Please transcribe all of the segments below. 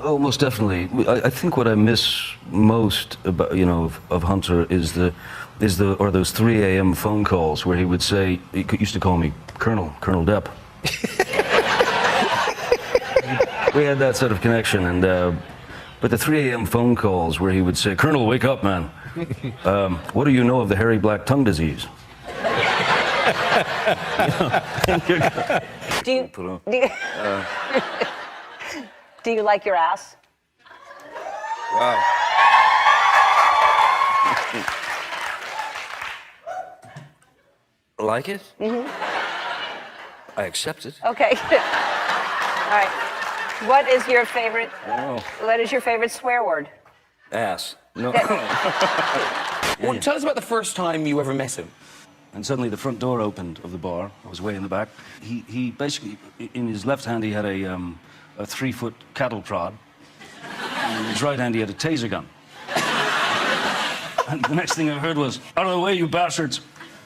Oh, most definitely. I think what I miss most about, of Hunter is those 3 a.m. phone calls where he would say, he used to call me Colonel Depp. We had that sort of connection, but the 3 a.m. phone calls where he would say, Colonel, wake up, man. What do you know of the hairy black tongue disease? Do you like your ass? Wow. Like it? Mm-hmm. I accept it. Okay. All right. What is your favorite? Oh. What is your favorite swear word? Ass. No. Well, tell us about the first time you ever met him. And suddenly the front door opened of the bar. I was way in the back. He basically, in his left hand, he had a 3-foot cattle prod. And in his right hand, he had a taser gun. And the next thing I heard was, out of the way, you bastards.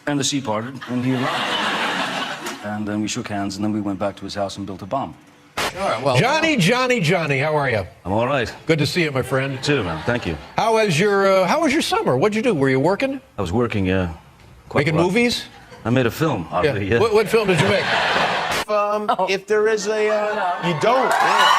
And the sea parted, and he arrived. And then we shook hands, and then we went back to his house and built a bomb. All right, well, Johnny, how are you? I'm all right. Good to see you, my friend. You too, man. Thank you. How was your summer? What'd you do? Were you working? I was working, yeah. Making movies? I made a film, oddly, yeah. What film did you make? If there is a, you don't. Yeah.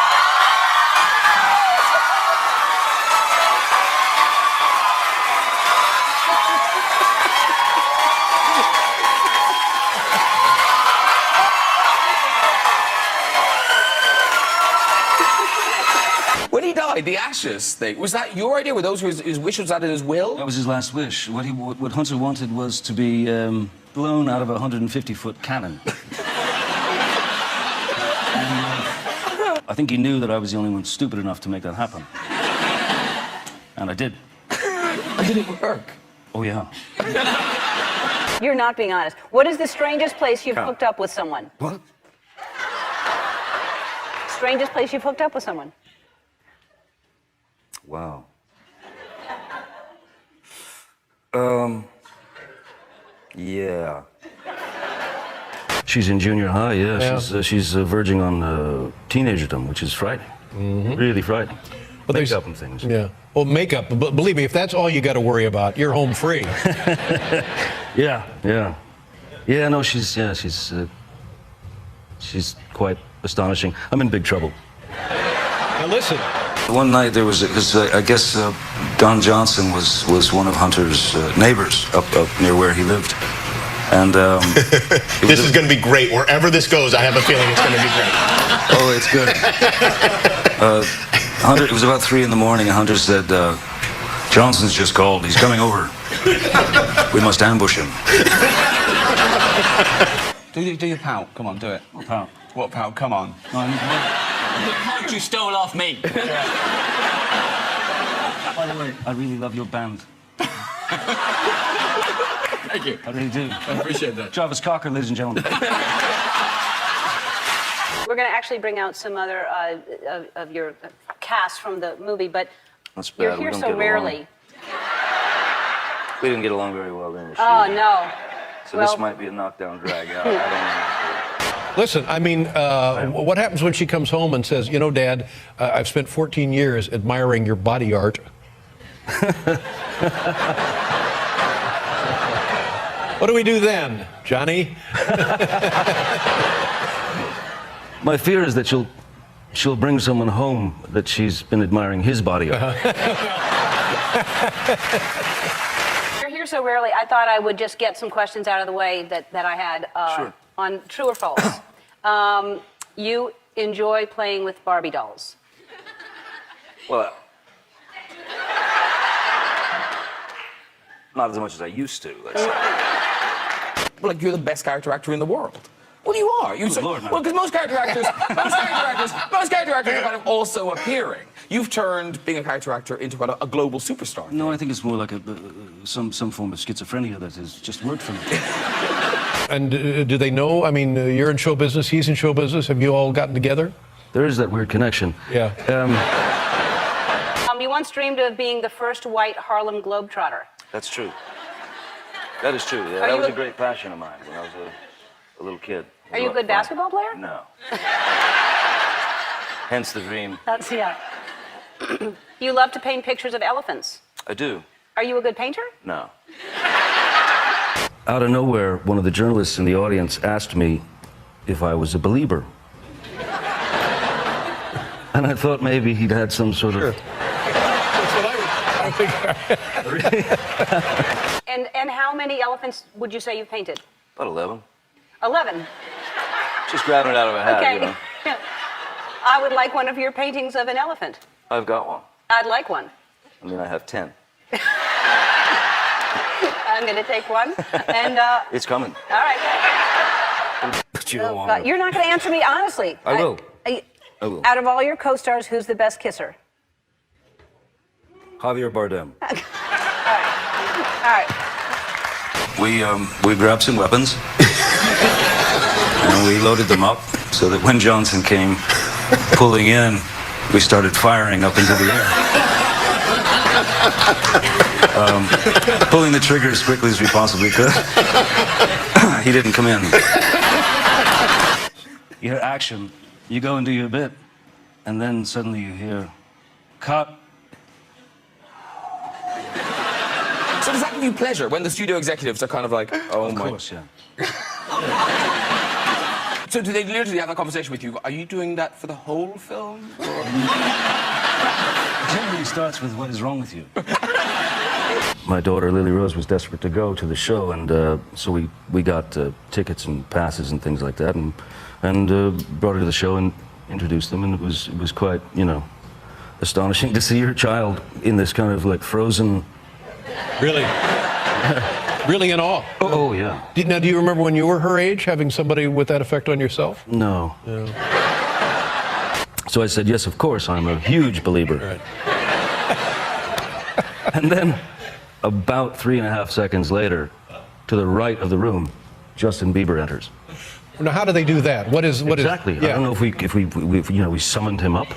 When he died, the ashes thing, was that your idea? Were those his wish? Was that in his will? That was his last wish. What Hunter wanted was to be blown out of a 150-foot cannon. I think he knew that I was the only one stupid enough to make that happen. And I did. Did it work? Oh, yeah. You're not being honest. What is the strangest place you've hooked up with someone? What? Strangest place you've hooked up with someone? Wow. Yeah. She's in junior high, yeah. She's verging on teenagerdom, which is frightening. Mm-hmm. Really frightening. But makeup and things. Yeah. Well, makeup, but believe me, if that's all you got to worry about, you're home free. Yeah. Yeah, no, she's quite astonishing. I'm in big trouble. Now listen. One night there was, because I guess Don Johnson was one of Hunter's neighbors up near where he lived. And this is going to be great. Wherever this goes, I have a feeling it's going to be great. Oh, it's good. Hunter, it was about 3 in the morning, and Hunter said, Johnson's just called. He's coming over. We must ambush him. Do your pout. Come on, do it. What pout? What pout? Come on. The pout you stole off me. By the way, I really love your band. Thank you. I really do. I appreciate that. Jarvis Cocker, ladies and gentlemen. We're going to actually bring out some other of your cast from the movie, but That's bad. you're here so rarely. We didn't get along very well then. Oh, no. So this might be a knockdown drag out. I don't know. Listen, I mean, what happens when she comes home and says, you know, Dad, I've spent 14 years admiring your body art. What do we do then, Johnny? My fear is that she'll bring someone home that she's been admiring his body art. You're here so rarely, I thought I would just get some questions out of the way that I had Sure. on true or false. You enjoy playing with Barbie dolls. Well, not as much as I used to, let's say. Like you're the best character actor in the world. Well, you are. Lord, well, because most character actors are kind of also appearing. You've turned being a character actor into quite a global superstar. No, I think it's more like some form of schizophrenia that has just worked for me. And do they know? I mean, you're in show business, he's in show business. Have you all gotten together? There is that weird connection. Yeah. You once dreamed of being the first white Harlem Globetrotter. That's true. That is true. Yeah, that was a great passion of mine when I was a little kid. Are you a good basketball player? No. Hence the dream. That's, yeah. You love to paint pictures of elephants. I do. Are you a good painter? No. Out of nowhere, one of the journalists in the audience asked me if I was a believer. And I thought maybe he'd had some sort of... That's what I think. And how many elephants would you say you've painted? About 11. 11. Just grabbing it out of a hat, Okay. you know. I would like one of your paintings of an elephant. I've got one. I'd like one. I mean, I have 10. I'm going to take one. And, It's coming. all right. But you don't Oh, want God, to. you're not going to answer me honestly. I will. I will. Out of all your co-stars, who's the best kisser? Javier Bardem. All right. We grabbed some weapons and we loaded them up so that when Johnson came pulling in, we started firing up into the air. Pulling the trigger as quickly as we possibly could. He didn't come in. You hear action, you go and do your bit, and then suddenly you hear, cut. So does that give you pleasure when the studio executives are kind of like, oh Of my... course, yeah. So do they literally have that conversation with you? Are you doing that for the whole film? Or... It generally starts with what is wrong with you. My daughter Lily Rose was desperate to go to the show, and so we got tickets and passes and things like that, and brought her to the show and introduced them, and it was quite, you know, astonishing to see her child in this kind of like frozen. Really? Really in awe? Oh yeah. Now, do you remember when you were her age, having somebody with that effect on yourself? No. So I said, yes, of course, I'm a huge believer. Right. And then, about 3.5 seconds later, to the right of the room, Justin Bieber enters. Now, how do they do that? What is Exactly. Yeah. I don't know if we summoned him up.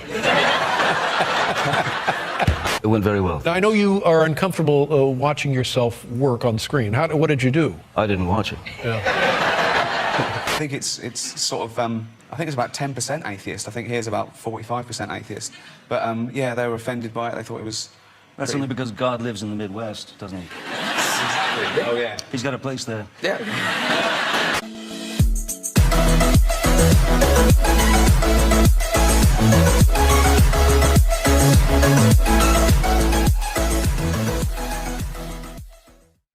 It went very well. Now, I know you are uncomfortable watching yourself work on screen. What did you do? I didn't watch it. I think it's sort of I think it's about 10% atheist. I think here's about 45% atheist. But yeah, they were offended by it. They thought it was. That's only because God lives in the Midwest, doesn't he? Exactly. Oh yeah. He's got a place there. Yeah.